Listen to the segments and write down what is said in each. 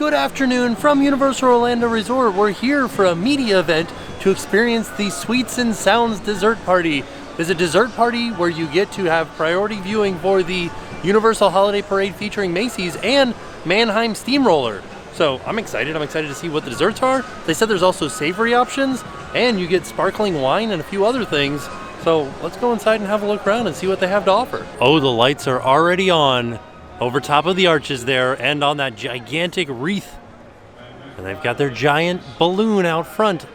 Good afternoon from Universal Orlando Resort. We're here for a media event to experience the Sweets and Sounds Dessert Party. It's a dessert party where you get to have priority viewing for the Universal Holiday Parade featuring Macy's and Mannheim Steamroller. So I'm excited to see what the desserts are. They said there's also savory options and you get sparkling wine and a few other things. So let's go inside and have a look around and see what they have to offer. Oh, the lights are already on over top of the arches there and on that gigantic wreath. And they've got their giant balloon out front,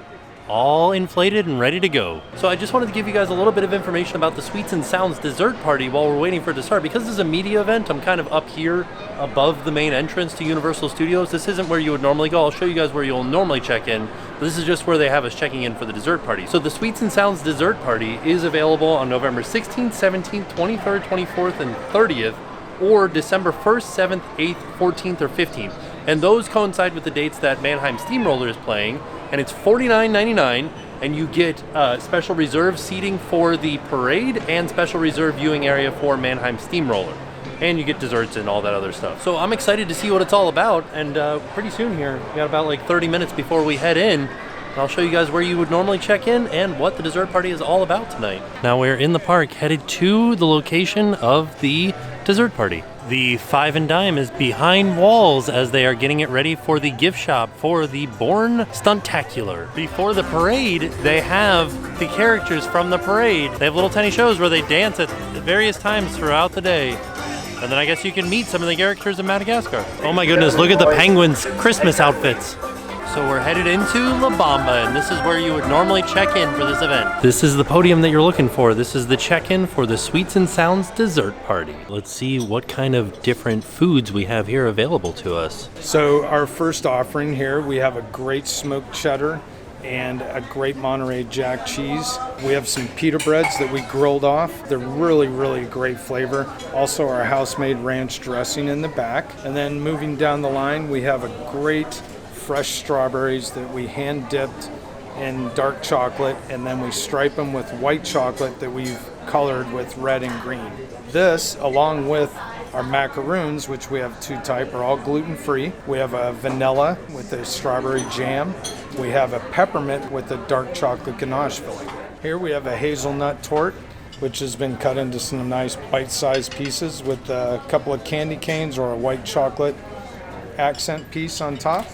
all inflated and ready to go. So I just wanted to give you guys a little bit of information about the Sweets and Sounds Dessert Party while we're waiting for it to start. Because this is a media event, I'm kind of up here above the main entrance to Universal Studios. This isn't where you would normally go. I'll show you guys where you'll normally check in. This is just where they have us checking in for the dessert party. So the Sweets and Sounds Dessert Party is available on November 16th, 17th, 23rd, 24th, and 30th, or December 1st, 7th, 8th, 14th, or 15th. And those coincide with the dates that Mannheim Steamroller is playing, and it's $49.99, and you get special reserve seating for the parade and special reserve viewing area for Mannheim Steamroller. And you get desserts and all that other stuff. So I'm excited to see what it's all about, and pretty soon here, we got about like 30 minutes before we head in, and I'll show you guys where you would normally check in and what the dessert party is all about tonight. Now we're in the park, headed to the location of the dessert party. The Five and Dime is behind walls as they are getting it ready for the gift shop for the Born Stuntacular. Before the parade, they have the characters from the parade. They have little tiny shows where they dance at various times throughout the day. And then I guess you can meet some of the characters in Madagascar. Oh my goodness, look at the penguins' Christmas outfits. So we're headed into La Bamba, and this is where you would normally check in for this event. This is the podium that you're looking for. This is the check-in for the Sweets and Sounds Dessert Party. Let's see what kind of different foods we have here available to us. So our first offering here, we have a great smoked cheddar and a great Monterey Jack cheese. We have some pita breads that we grilled off. They're really, really great flavor. Also our house-made ranch dressing in the back. And then moving down the line, we have a great fresh strawberries that we hand dipped in dark chocolate, and then we stripe them with white chocolate that we've colored with red and green. This, along with our macaroons, which we have two type, are all gluten-free. We have a vanilla with a strawberry jam. We have a peppermint with a dark chocolate ganache filling. Here we have a hazelnut torte, which has been cut into some nice bite-sized pieces with a couple of candy canes or a white chocolate accent piece on top.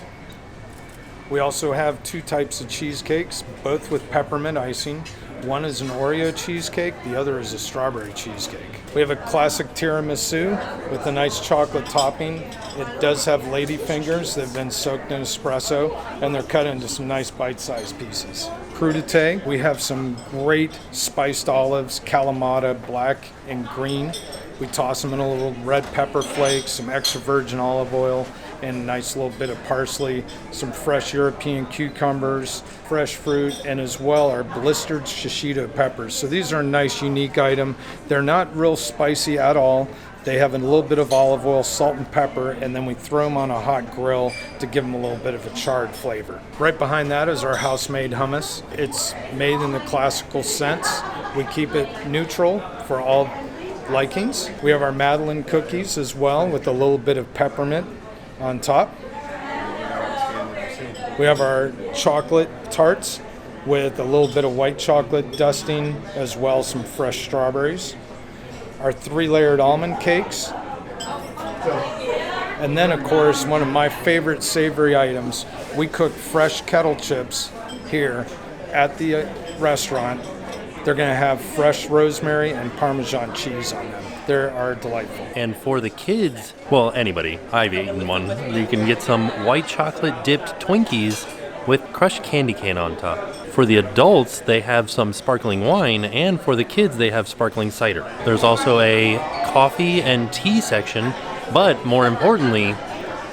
We also have two types of cheesecakes, both with peppermint icing. One is an Oreo cheesecake, the other is a strawberry cheesecake. We have a classic tiramisu with a nice chocolate topping. It does have lady fingers that have been soaked in espresso, and they're cut into some nice bite-sized pieces. Crudité, we have some great spiced olives, Kalamata, black and green. We toss them in a little red pepper flakes, some extra virgin olive oil, and a nice little bit of parsley, some fresh European cucumbers, fresh fruit, and as well our blistered shishito peppers. So these are a nice, unique item. They're not real spicy at all. They have a little bit of olive oil, salt and pepper, and then we throw them on a hot grill to give them a little bit of a charred flavor. Right behind that is our house-made hummus. It's made in the classical sense. We keep it neutral for all likings. We have our Madeleine cookies as well with a little bit of peppermint on top. We have our chocolate tarts with a little bit of white chocolate dusting, as well as some fresh strawberries. Our 3-layered almond cakes. And then, of course, one of my favorite savory items, we cook fresh kettle chips here at the restaurant. They're going to have fresh rosemary and Parmesan cheese on them. They are delightful. And for the kids, well, anybody, I've eaten one, you can get some white chocolate dipped Twinkies with crushed candy cane on top. For the adults, they have some sparkling wine, and for the kids, they have sparkling cider. There's also a coffee and tea section, but more importantly,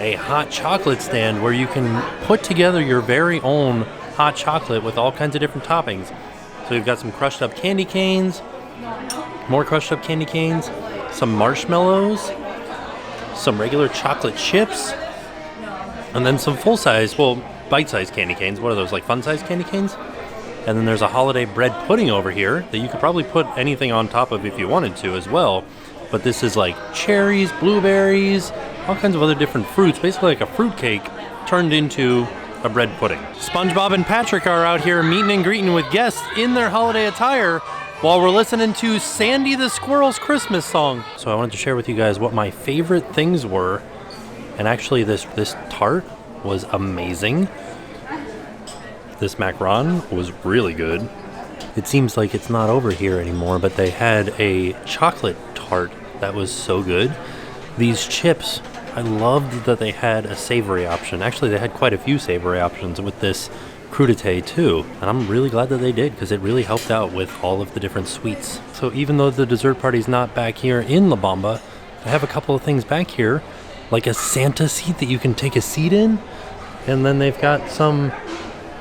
a hot chocolate stand where you can put together your very own hot chocolate with all kinds of different toppings. So you've got some crushed up candy canes, more crushed up candy canes, some marshmallows, some regular chocolate chips, and then some full-size, well, bite-sized candy canes. What are those, like fun-sized candy canes? And then there's a holiday bread pudding over here that you could probably put anything on top of if you wanted to as well. But this is like cherries, blueberries, all kinds of other different fruits, basically like a fruit cake turned into a bread pudding. SpongeBob and Patrick are out here meeting and greeting with guests in their holiday attire while we're listening to Sandy the Squirrel's Christmas song. So I wanted to share with you guys what my favorite things were. And actually this tart was amazing. This macaron was really good. It seems like it's not over here anymore, but they had a chocolate tart that was so good. These chips, I loved that they had a savory option. Actually, they had quite a few savory options with this crudité too. And I'm really glad that they did, because it really helped out with all of the different sweets. So even though the dessert party's not back here in La Bamba, they have a couple of things back here, like a Santa seat that you can take a seat in. And then they've got some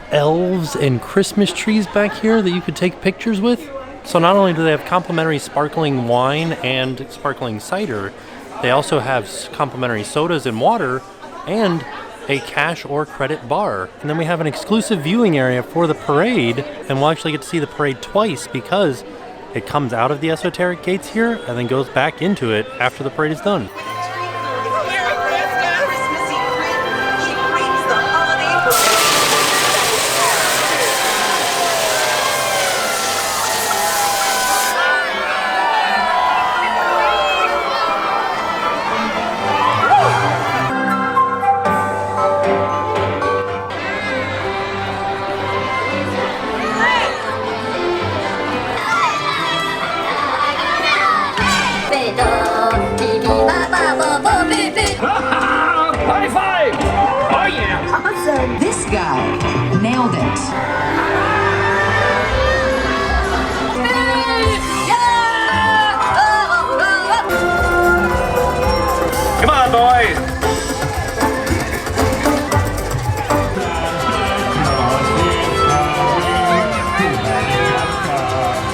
elves and Christmas trees back here that you could take pictures with. So not only do they have complimentary sparkling wine and sparkling cider, they also have complimentary sodas and water and a cash or credit bar. And then we have an exclusive viewing area for the parade, and we'll actually get to see the parade twice because it comes out of the esoteric gates here and then goes back into it after the parade is done. High five! Oh yeah! Awesome! This guy nailed it. Come on, boys!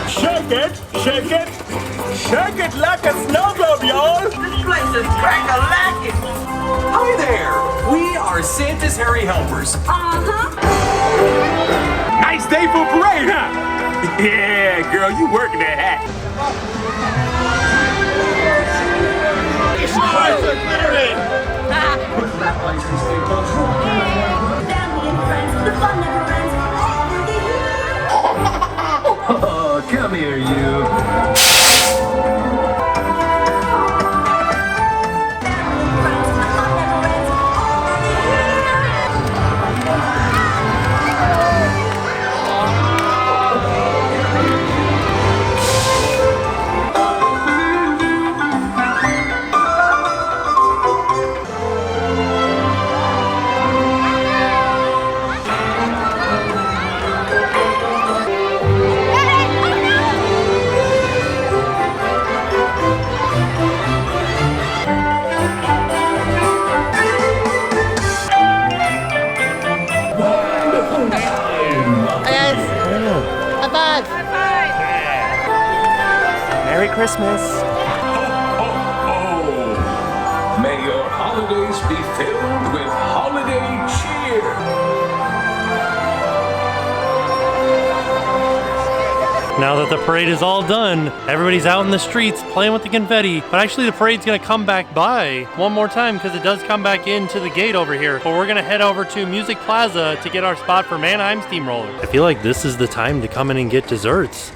Shake it, shake it, shake it like a snow globe, y'all! This place is crack-a-lackin'. Hi there! We are Santa's Hairy Helpers. Nice day for a parade, huh? Yeah, girl, you working that hat. Oh, come here, you. Merry Christmas. May your holidays be filled with holiday cheer. Now that the parade is all done, everybody's out in the streets playing with the confetti. But actually the parade's gonna come back by one more time because it does come back into the gate over here. But we're gonna head over to Music Plaza to get our spot for Mannheim Steamroller. I feel like this is the time to come in and get desserts.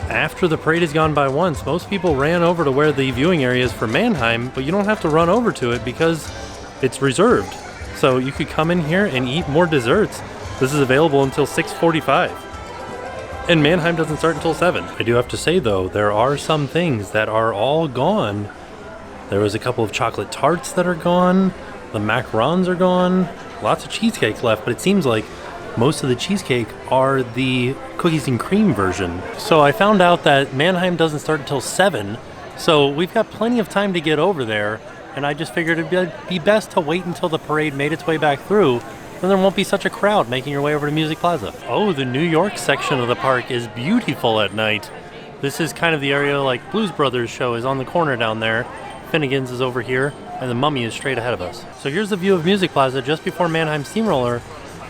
After the parade has gone by once, most people ran over to where the viewing area is for Mannheim, but you don't have to run over to it because it's reserved. So you could come in here and eat more desserts. This is available until 6:45. And Mannheim doesn't start until 7. I do have to say though, there are some things that are all gone. There was a couple of chocolate tarts that are gone. The macarons are gone. Lots of cheesecake left, but it seems like most of the cheesecake are the cookies and cream version. So I found out that Mannheim doesn't start until 7. So we've got plenty of time to get over there. And I just figured it'd be best to wait until the parade made its way back through. Then there won't be such a crowd making your way over to Music Plaza. Oh, the New York section of the park is beautiful at night. This is kind of the area like Blues Brothers show is on the corner down there. Finnegan's is over here, and the Mummy is straight ahead of us. So here's the view of Music Plaza just before Mannheim Steamroller,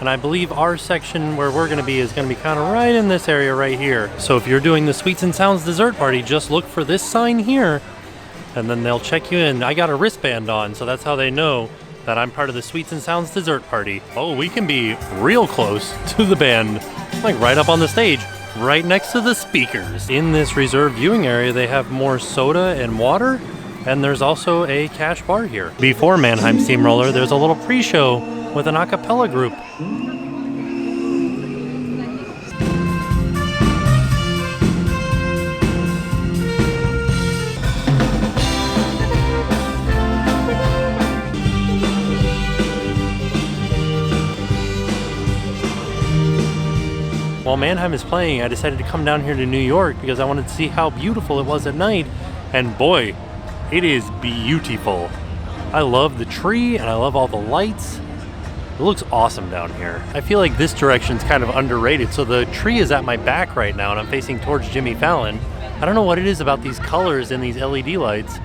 and I believe our section where we're gonna be is gonna be kind of right in this area right here. So if you're doing the Sweets and Sounds dessert party, just look for this sign here, and then they'll check you in. I got a wristband on, so that's how they know that I'm part of the Sweets and Sounds dessert party. Oh, we can be real close to the band, like right up on the stage, right next to the speakers. In this reserved viewing area, they have more soda and water, and there's also a cash bar here. Before Mannheim Steamroller, there's a little pre-show with an a cappella group. While Mannheim is playing, I decided to come down here to New York because I wanted to see how beautiful it was at night, and boy, it is beautiful. I love the tree and I love all the lights. It looks awesome down here. I feel like this direction's kind of underrated. So the tree is at my back right now and I'm facing towards Jimmy Fallon. I don't know what it is about these colors and these LED lights,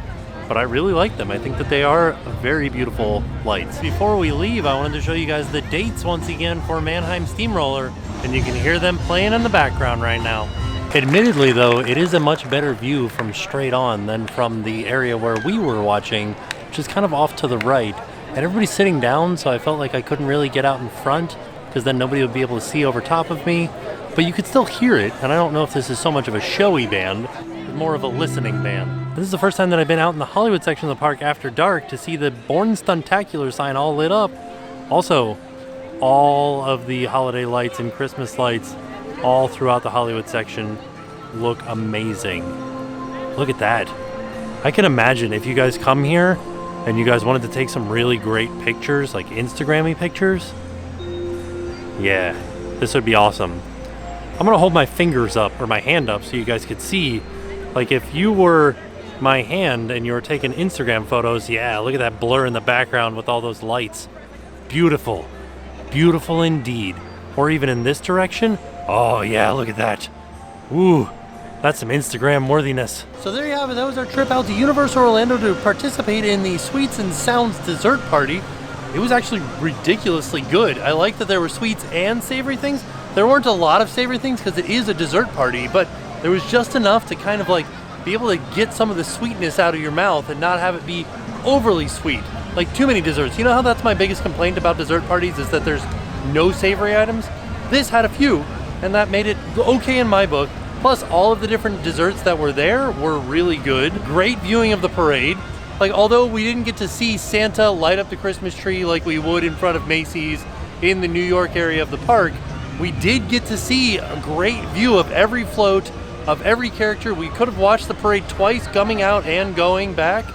but I really like them. I think that they are very beautiful lights. Before we leave, I wanted to show you guys the dates once again for Mannheim Steamroller, and you can hear them playing in the background right now. Admittedly though, it is a much better view from straight on than from the area where we were watching, which is kind of off to the right. And everybody's sitting down, so I felt like I couldn't really get out in front because then nobody would be able to see over top of me. But you could still hear it, and I don't know if this is so much of a showy band, but more of a listening band. This is the first time that I've been out in the Hollywood section of the park after dark to see the Born Stuntacular sign all lit up. Also, all of the holiday lights and Christmas lights all throughout the Hollywood section look amazing. Look at that. I can imagine if you guys come here and you guys wanted to take some really great pictures, like Instagram-y pictures, yeah, this would be awesome. I'm gonna hold my fingers up, or my hand up, so you guys could see, like if you were my hand and you were taking Instagram photos, yeah, look at that blur in the background with all those lights. Beautiful. Beautiful indeed. Or even in this direction, oh yeah, look at that. Ooh, that's some Instagram worthiness. So there you have it. That was our trip out to Universal Orlando to participate in the Sweets and Sounds dessert party. It was actually ridiculously good. I like that there were sweets and savory things. There weren't a lot of savory things because it is a dessert party, but there was just enough to kind of like be able to get some of the sweetness out of your mouth and not have it be overly sweet. Like too many desserts. You know how that's my biggest complaint about dessert parties is that there's no savory items? This had a few, and that made it okay in my book. Plus, all of the different desserts that were there were really good. Great viewing of the parade. Like, although we didn't get to see Santa light up the Christmas tree like we would in front of Macy's in the New York area of the park, we did get to see a great view of every float, of every character. We could have watched the parade twice, coming out and going back.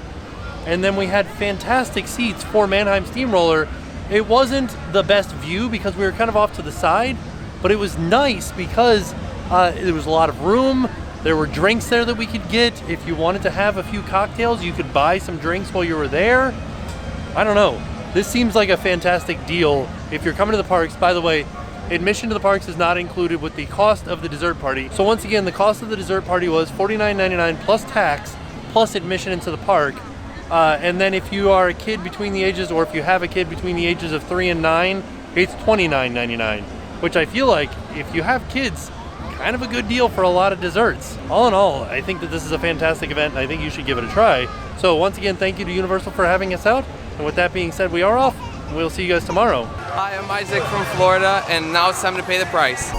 And then we had fantastic seats for Mannheim Steamroller. It wasn't the best view because we were kind of off to the side, but it was nice because there was a lot of room. There were drinks there that we could get. If you wanted to have a few cocktails, you could buy some drinks while you were there. I don't know. This seems like a fantastic deal if you're coming to the parks. By the way, admission to the parks is not included with the cost of the dessert party. So once again, the cost of the dessert party was $49.99 plus tax, plus admission into the park. And then if you are a kid between the ages, or if you have a kid between the ages of 3 and 9, it's $29.99, which I feel like if you have kids, kind of a good deal for a lot of desserts. All in all, I think that this is a fantastic event and I think you should give it a try. So once again, thank you to Universal for having us out. And with that being said, we are off. We'll see you guys tomorrow. Hi, I'm Isaac from Florida, and now it's time to pay the price.